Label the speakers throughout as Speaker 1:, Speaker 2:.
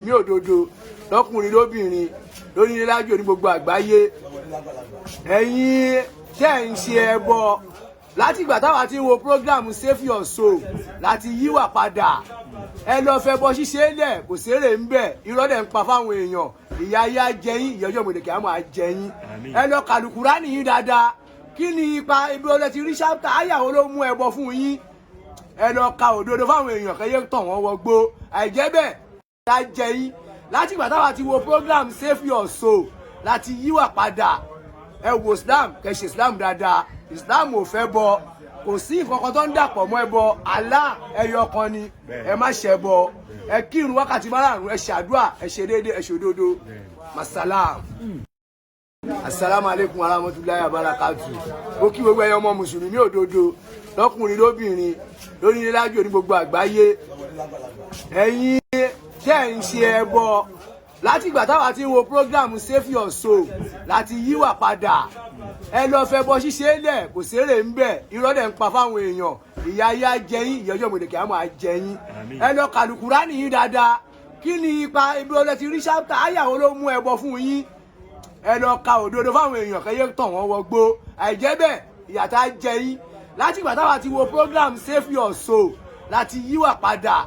Speaker 1: ní òdodo lọ́kùnrin lóbìnrin lórílẹ̀ lájò ní gbogbo àgbáyé ẹ̀yin tẹ́ ń ṣe ẹbọ láti ìgbà táwa ti ń wo program Save Your Soul láti yíwà padà ẹ lọ fẹ́ bọ ṣíṣe lẹ̀ kò sérè ń bẹ̀ irọ́ dẹ̀ ń pa fáwọn èèyàn ìyá ayá jẹyìn ìyọjọ́ mọ̀lẹ́kẹ́ àmọ́ àjẹyìn ẹ lọ kàlùkùrá nìyí dáadáa kí ni ipa ibi ọlẹ́ ti rí ṣápítà àyàwó ló mú ẹbọ fún yín ẹ lọ ka òdodo fáwọn èèyàn kẹyẹ tàn wọ́n wọgbó àìjẹ́ bẹ́ẹ̀ ta jẹyìn láti ìgbà táwa ti wo program Save Your Soul láti yíwà padà ẹ wo Islam kẹsì Islam dáadáa Islam ò fẹ́ bọ kò sí nǹkan kan tó ń dàpọ̀ mọ́ ẹbọ Allah ẹyọ kan ni ẹ má ṣe bọ ẹ kírun wákàtí márùn-ún ẹ ṣàdúrà ẹ ṣe déédéé ẹ ṣòdodo masalam. Assalamu alaikum warahmatullahi wabarakatuh. Mo kí gbogbo ẹ̀yin ọmọ mùsùlùmí òdodo lọ́kùnrin lóbìnrin lórílẹ̀ lájò ní gbogbo àgbáyé ẹ̀yin tẹ́ ń ṣe ẹbọ láti ìgbà táwa ti ń wo program Save Your Soul láti yíwà padà ẹ lọ fẹ́ bọ ṣíṣe lẹ̀ kò sérè ń bẹ̀ irọ́ dẹ̀ ń pa fáwọn èèyàn ìyá ayá jẹyìn ìyọjọ́ mọ̀lẹ́kẹ́ àmọ́ àjẹyìn ẹ lọ kàlùkùrá nìyí dáadáa kí ni ipa ibi ọlẹ́ ti rí ṣápítà àyàwó ló mú ẹbọ fún yín ẹ lọ ka òdodo fáwọn èèyàn kẹyẹ tàn wọ́n wọgbó àìjẹ́ bẹ́ẹ̀ ìyàtá jẹyìn láti ìgbà táwa ti wo program Save Your Soul láti yíwà padà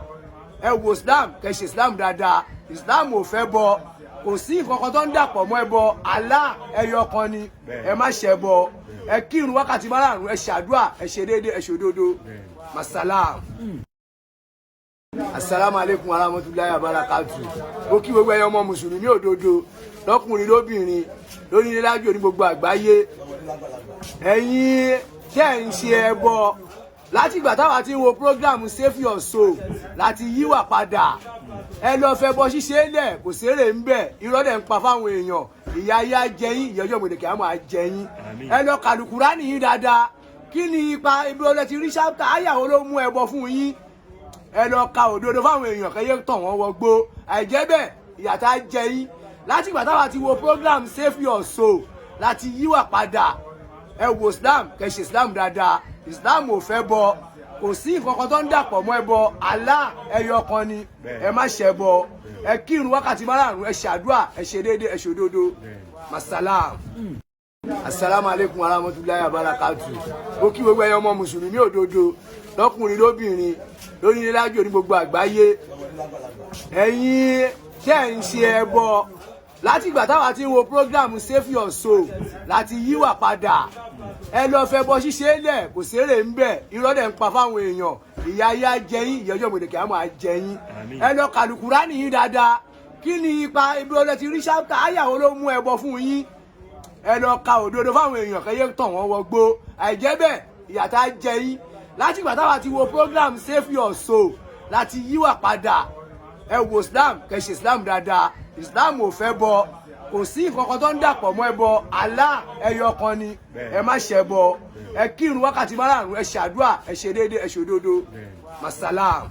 Speaker 1: ẹ wo Islam kẹsì Islam dáadáa Islam ò fẹ́ bọ kò sí nǹkan kan tó ń dàpọ̀ mọ́ ẹbọ Allah ẹyọ kan ni ẹ má ṣe bọ ẹ kírun wákàtí márùn-ún ẹ ṣàdúrà ẹ ṣe déédéé ẹ ṣòdodo masalam. Assalamu alaikum warahmatullahi wabarakatuh. Mo kí gbogbo ẹ̀yin ọmọ mùsùlùmí òdodo lọ́kùnrin lóbìnrin lórílẹ̀ lájò ní gbogbo àgbáyé ẹ̀yin tẹ́ ń ṣe ẹbọ láti ìgbà táwa ti ń wo program Save Your Soul láti yíwà padà ẹ lọ fẹ́ bọ ṣíṣe lẹ̀ kò sérè ń bẹ̀ irọ́ dẹ̀ ń pa fáwọn èèyàn ìyá ayá jẹyìn ìyọjọ́ mọ̀lẹ́kẹ́ àmọ́ àjẹyìn ẹ lọ kàlùkùrá nìyí dáadáa kí ni ipa ibi ọlẹ́ ti rí ṣápítà àyàwó ló mú ẹbọ fún yín ẹ lọ ka òdodo fáwọn èèyàn kẹyẹ tàn wọ́n wọgbó àìjẹ́ bẹ́ẹ̀ ìyàtá jẹyìn láti ìgbà táwa ti wo program Save Your Soul láti yíwà padà ẹ wo Islam kẹsì Islam dáadáa Islam ò fẹ́ bọ kò sí nǹkan kan tó ń dàpọ̀ mọ́ ẹbọ Allah ẹyọ kan ni ẹ má ṣe bọ ẹ kírun wákàtí márùn-ún ẹ ṣàdúrà ẹ ṣe déédéé ẹ ṣòdodo masalam. Assalamu alaikum warahmatullahi wabarakatuh. Mo kí gbogbo ẹ̀yin ọmọ mùsùlùmí òdodo lọ́kùnrin lóbìnrin lórílẹ̀ lájò ní gbogbo àgbáyé ẹ̀yin tẹ́ ń ṣe ẹbọ láti ìgbà táwa ti ń wo program Save Your Soul láti yíwà padà ẹ lọ fẹ́ bọ ṣíṣe lẹ̀ kò sérè ń bẹ̀ irọ́ dẹ̀ ń pa fáwọn èèyàn ìyá ayá jẹyìn ìyọjọ́ mọ̀lẹ́kẹ́ àmọ́ àjẹyìn ẹ lọ kàlùkùrá nìyí dáadáa kí ni ipa ibi ọlẹ́ ti rí ṣápítà àyàwó ló mú ẹbọ fún yín ẹ lọ ka òdodo fáwọn èèyàn kẹyẹ tàn wọ́n wọgbó àìjẹ́ bẹ́ẹ̀ ìyàtá jẹyìn láti ìgbà táwa ti wo program Save Your Soul láti yíwà padà ẹ wo Islam kẹsì Islam dáadáa Islam ò fẹ́ bọ kò sí nǹkan kan tó ń dàpọ̀ mọ́ ẹbọ Allah ẹyọ kan ni ẹ má ṣe bọ ẹ kírun wákàtí márùn-ún ẹ ṣàdúrà ẹ ṣe déédéé ẹ ṣòdodo masalam.